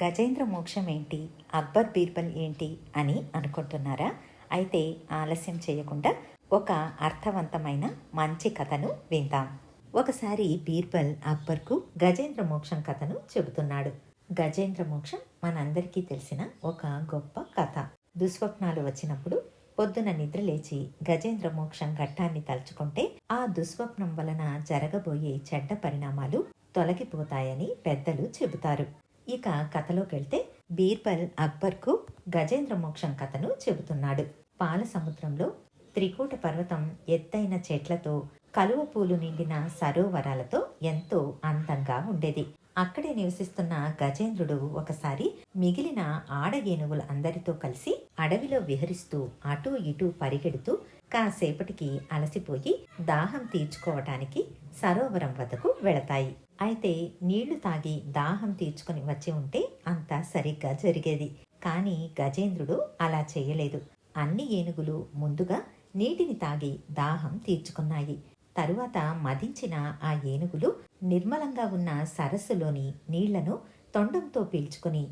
గజేంద్ర మోక్షం ఏంటి, అక్బర్ బీర్బల్ ఏంటి అని అనుకుంటున్నారా? అయితే ఆలస్యం చేయకుండా ఒక అర్థవంతమైన మంచి కథను విందాం. ఒకసారి బీర్బల్ అక్బర్కు గజేంద్ర మోక్షం కథను చెబుతున్నాడు. గజేంద్ర మోక్షం మనందరికీ తెలిసిన ఒక గొప్ప కథ. దుస్వప్నాలు వచ్చినప్పుడు పొద్దున నిద్ర లేచి గజేంద్ర మోక్షం ఘట్టాన్ని తలుచుకుంటే ఆ దుస్వప్నం వలన జరగబోయే చెడ్డ పరిణామాలు తొలగిపోతాయని పెద్దలు చెబుతారు. ఇక కథలోకెళ్తే బీర్బల్ అక్బర్కు గజేంద్ర మోక్షం కథను చెబుతున్నాడు. పాల సముద్రంలో త్రికూట పర్వతం ఎత్తైన చెట్లతో, కలువ పూలు నిండిన సరోవరాలతో ఎంతో అందంగా ఉండేది. అక్కడే నివసిస్తున్న గజేంద్రుడు ఒకసారి మిగిలిన ఆడ ఏనుగుల అందరితో కలిసి అడవిలో విహరిస్తూ అటూ ఇటూ పరిగెడుతూ కాసేపటికి అలసిపోయి దాహం తీర్చుకోవటానికి సరోవరం వద్దకు వెళతాయి. అయితే నీళ్లు తాగి దాహం తీర్చుకుని వచ్చి ఉంటే అంతా సరిగ్గా జరిగేది. కానీ గజేంద్రుడు అలా చేయలేదు. అన్ని ఏనుగులు ముందుగా నీటిని తాగి దాహం తీర్చుకున్నాయి. తరువాత మదించిన ఆ ఏనుగులు నిర్మలంగా ఉన్న సరస్సులోని నీళ్లను తొండంతో పీల్చుకుని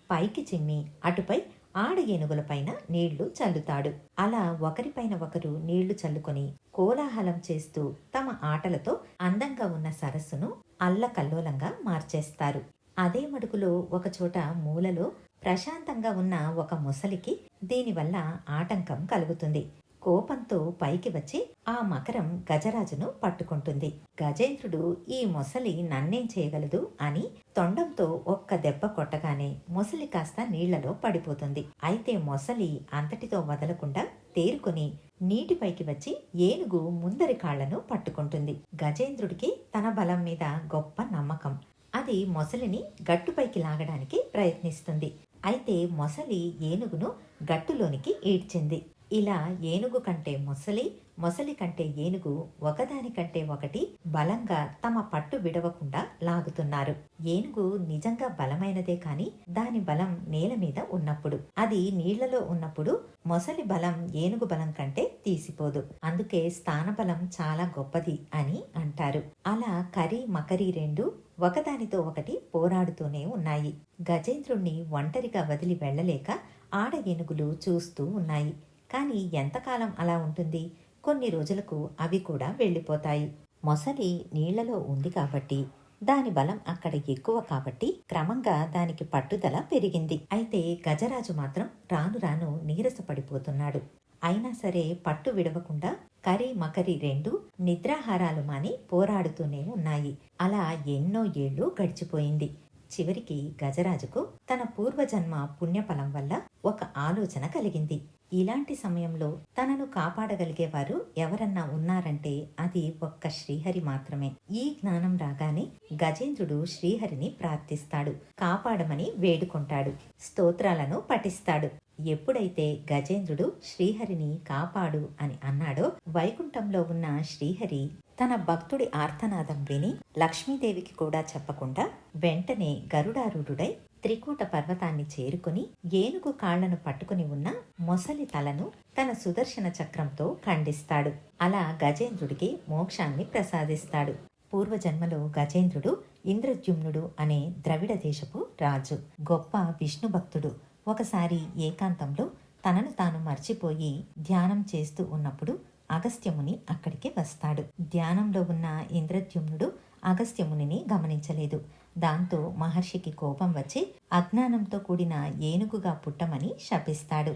పైకి చిమ్మి అటుపై ఆడ ఏనుగులపైన నీళ్లు చల్లుతాడు. అలా ఒకరిపైన ఒకరు నీళ్లు చల్లుకొని కోలాహలం చేస్తూ తమ ఆటలతో అందంగా ఉన్న సరస్సును అల్లకల్లోలంగా మార్చేస్తారు. అదే మడుగులో ఒకచోట మూలలో ప్రశాంతంగా ఉన్న ఒక మొసలికి దీనివల్ల ఆటంకం కలుగుతుంది. కోపంతో పైకి వచ్చి ఆ మకరం గజరాజును పట్టుకుంటుంది. గజేంద్రుడు ఈ మొసలి నన్నేం చేయగలదు అని తొండంతో ఒక్క దెబ్బ కొట్టగానే మొసలి కాస్త నీళ్లలో పడిపోతుంది. అయితే మొసలి అంతటితో వదలకుండా తేరుకొని నీటిపైకి వచ్చి ఏనుగు ముందరి కాళ్లను పట్టుకుంటుంది. గజేంద్రుడికి తన బలం మీద గొప్ప నమ్మకం. అది మొసలిని గట్టుపైకి లాగడానికి ప్రయత్నిస్తుంది. అయితే మొసలి ఏనుగును గట్టులోనికి ఈడ్చింది. ఇలా ఏనుగు కంటే మొసలి, మొసలి కంటే ఏనుగు ఒకదానికంటే ఒకటి బలంగా తమ పట్టు విడవకుండా లాగుతున్నారు. ఏనుగు నిజంగా బలమైనదే కాని దాని బలం నేల మీద ఉన్నప్పుడు, అది నీళ్లలో ఉన్నప్పుడు మొసలి బలం ఏనుగు బలం కంటే తీసిపోదు. అందుకే స్థానబలం చాలా గొప్పది అని అంటారు. అలా కరి మకరి రెండు ఒకదానితో ఒకటి పోరాడుతూనే ఉన్నాయి. గజేంద్రుణ్ణి ఒంటరిగా వదిలి వెళ్లలేక ఆడ ఏనుగులు చూస్తూ ఉన్నాయి. కానీ ఎంతకాలం అలా ఉంటుంది? కొన్ని రోజులకు అవి కూడా వెళ్ళిపోతాయి. మొసలి నీళ్లలో ఉంది కాబట్టి, దాని బలం అక్కడ ఎక్కువ కాబట్టి క్రమంగా దానికి పట్టుదల పెరిగింది. అయితే గజరాజు మాత్రం రాను రాను నీరసపడిపోతున్నాడు. అయినా సరే పట్టు విడవకుండా కరి మకరి రెండు నిద్రాహారాలు మాని పోరాడుతూనే ఉన్నాయి. అలా ఎన్నో ఏళ్లు గడిచిపోయింది. చివరికి గజరాజుకు తన పూర్వజన్మ పుణ్యఫలం వల్ల ఒక ఆలోచన కలిగింది. ఇలాంటి సమయంలో తనను కాపాడగలిగేవారు ఎవరన్నా ఉన్నారంటే అది ఒక్క శ్రీహరి మాత్రమే. ఈ జ్ఞానం రాగానే గజేంద్రుడు శ్రీహరిని ప్రార్థిస్తాడు. కాపాడమని వేడుకుంటాడు. స్తోత్రాలను పఠిస్తాడు. ఎప్పుడైతే గజేంద్రుడు శ్రీహరిని కాపాడు అని అన్నాడో, వైకుంఠంలో ఉన్న శ్రీహరి తన భక్తుడి ఆర్తనాదం విని లక్ష్మీదేవికి కూడా చెప్పకుండా వెంటనే గరుడారూఢుడై త్రికూట పర్వతాన్ని చేరుకుని ఏనుగు కాళ్లను పట్టుకుని ఉన్న మొసలి తలను తన సుదర్శన చక్రంతో ఖండిస్తాడు. అలా గజేంద్రుడికి మోక్షాన్ని ప్రసాదిస్తాడు. పూర్వజన్మలో గజేంద్రుడు ఇంద్రద్యుమ్నుడు అనే ద్రవిడ దేశపు రాజు, గొప్ప విష్ణు భక్తుడు. ఒకసారి ఏకాంతంలో తనను తాను మర్చిపోయి ధ్యానం చేస్తూ ఉన్నప్పుడు అగస్త్యముని అక్కడికి వస్తాడు. ధ్యానంలో ఉన్న ఇంద్రద్యుమ్నుడు అగస్త్యమునిని గమనించలేదు. దాంతో మహర్షికి కోపం వచ్చి అజ్ఞానంతో కూడిన ఏనుగుగా పుట్టమని శపిస్తాడు.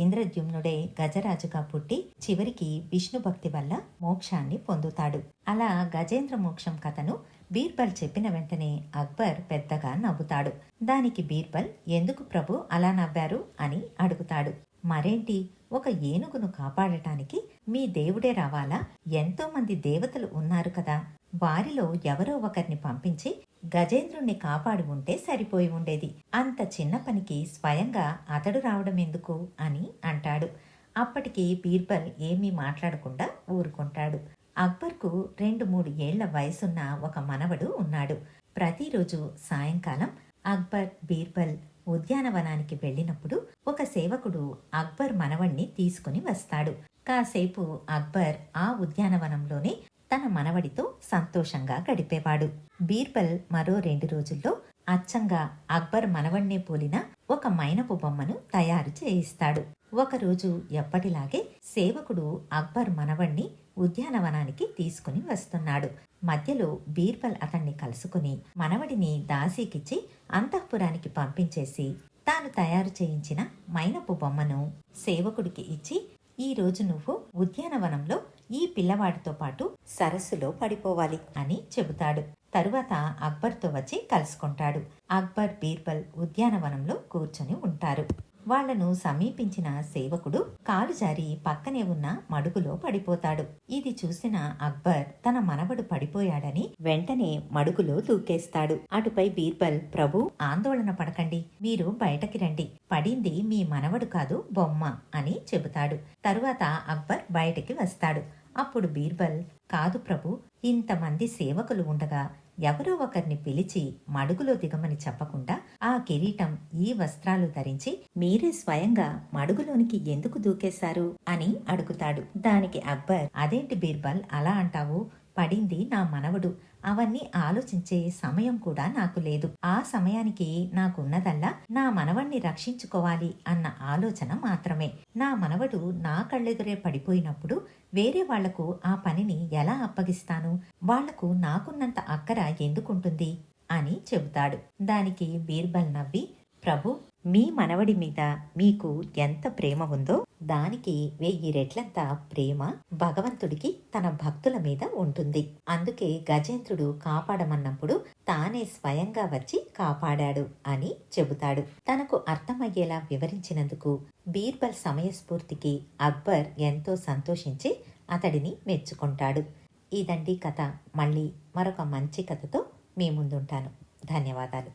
ఇంద్రద్యుమ్నుడే గజరాజుగా పుట్టి చివరికి విష్ణు భక్తి వల్ల మోక్షాన్ని పొందుతాడు. అలా గజేంద్ర మోక్షం కథను బీర్బల్ చెప్పిన వెంటనే అక్బర్ పెద్దగా నవ్వుతాడు. దానికి బీర్బల్ ఎందుకు ప్రభు అలా నవ్వారు అని అడుగుతాడు. మరేంటి, ఒక ఏనుగును కాపాడటానికి మీ దేవుడే రావాలా? ఎంతో మంది దేవతలు ఉన్నారు కదా, వారిలో ఎవరో ఒకరిని పంపించి గజేంద్రుణ్ణి కాపాడి ఉంటే సరిపోయి ఉండేది. అంత చిన్న పనికి స్వయంగా అతడు రావడం ఎందుకు అని అంటాడు. అప్పటికి బీర్బల్ ఏమీ మాట్లాడకుండా ఊరుకుంటాడు. అక్బర్కు 2-3 ఏళ్ల వయసున్న ఒక మనవడు ఉన్నాడు. ప్రతిరోజు సాయంకాలం అక్బర్, బీర్బల్ ఉద్యానవనానికి వెళ్ళినప్పుడు ఒక సేవకుడు అక్బర్ మనవణ్ణి తీసుకుని వస్తాడు. కాసేపు అక్బర్ ఆ ఉద్యానవనంలోనే తన మనవడితో సంతోషంగా గడిపేవాడు. బీర్బల్ మరో 2 రోజుల్లో అచ్చంగా అక్బర్ మనవణ్ణే పోలిన ఒక మైనపు బొమ్మను తయారు చేయిస్తాడు. ఒకరోజు ఎప్పటిలాగే సేవకుడు అక్బర్ మనవణ్ణి ఉద్యానవనానికి తీసుకుని వస్తున్నాడు. మధ్యలో బీర్బల్ అతన్ని కలుసుకుని మనవడిని దాసీకిచ్చి అంతఃపురానికి పంపించేసి తాను తయారు చేయించిన మైనపు బొమ్మను సేవకుడికి ఇచ్చి, ఈ రోజు నువ్వు ఉద్యానవనంలో ఈ పిల్లవాడితో పాటు సరస్సులో పడిపోవాలి అని చెబుతాడు. తరువాత అక్బర్తో వచ్చి కలుసుకుంటాడు. అక్బర్ బీర్బల్ ఉద్యానవనంలో కూర్చొని ఉంటారు. వాళ్లను సమీపించిన సేవకుడు కాలు జారి పక్కనే ఉన్న మడుగులో పడిపోతాడు. ఇది చూసిన అక్బర్ తన మనవడు పడిపోయాడని వెంటనే మడుగులో దూకేస్తాడు. అటుపై బీర్బల్, ప్రభు ఆందోళన పడకండి, మీరు బయటకి రండి, పడింది మీ మనవడు కాదు బొమ్మ అని చెబుతాడు. తరువాత అక్బర్ బయటికి వస్తాడు. అప్పుడు బీర్బల్, కాదు ప్రభు, ఇంతమంది సేవకులు ఉండగా ఎవరో ఒకరిని పిలిచి మడుగులో దిగమని చెప్పకుండా ఆ కిరీటం, ఈ వస్త్రాలు ధరించి మీరే స్వయంగా మడుగులోనికి ఎందుకు దూకేశారు అని అడుగుతాడు. దానికి అక్బర్, అదేంటి బీర్బల్ అలా అంటావు, పడింది నా మనవడు, అవన్నీ ఆలోచించే సమయం కూడా నాకు లేదు. ఆ సమయానికి నాకున్నదల్లా నా మనవణ్ణి రక్షించుకోవాలి అన్న ఆలోచన మాత్రమే. నా మనవడు నా కళ్ళెదురే పడిపోయినప్పుడు వేరే వాళ్లకు ఆ పనిని ఎలా అప్పగిస్తాను? వాళ్లకు నాకున్నంత అక్కర ఎందుకుంటుంది అని చెబుతాడు. దానికి బీర్బల్ నవ్వి, ప్రభు, మీ మనవడి మీద మీకు ఎంత ప్రేమ ఉందో దానికి 1000 రెట్లంత ప్రేమ భగవంతుడికి తన భక్తుల మీద ఉంటుంది. అందుకే గజేంద్రుడు కాపాడమన్నప్పుడు తానే స్వయంగా వచ్చి కాపాడాడు అని చెబుతాడు. తనకు అర్థమయ్యేలా వివరించినందుకు బీర్బల్ సమయస్ఫూర్తికి అక్బర్ ఎంతో సంతోషించి అతడిని మెచ్చుకుంటాడు. ఇదండి కథ. మళ్ళీ మరొక మంచి కథతో మీ ముందుంటాను. ధన్యవాదాలు.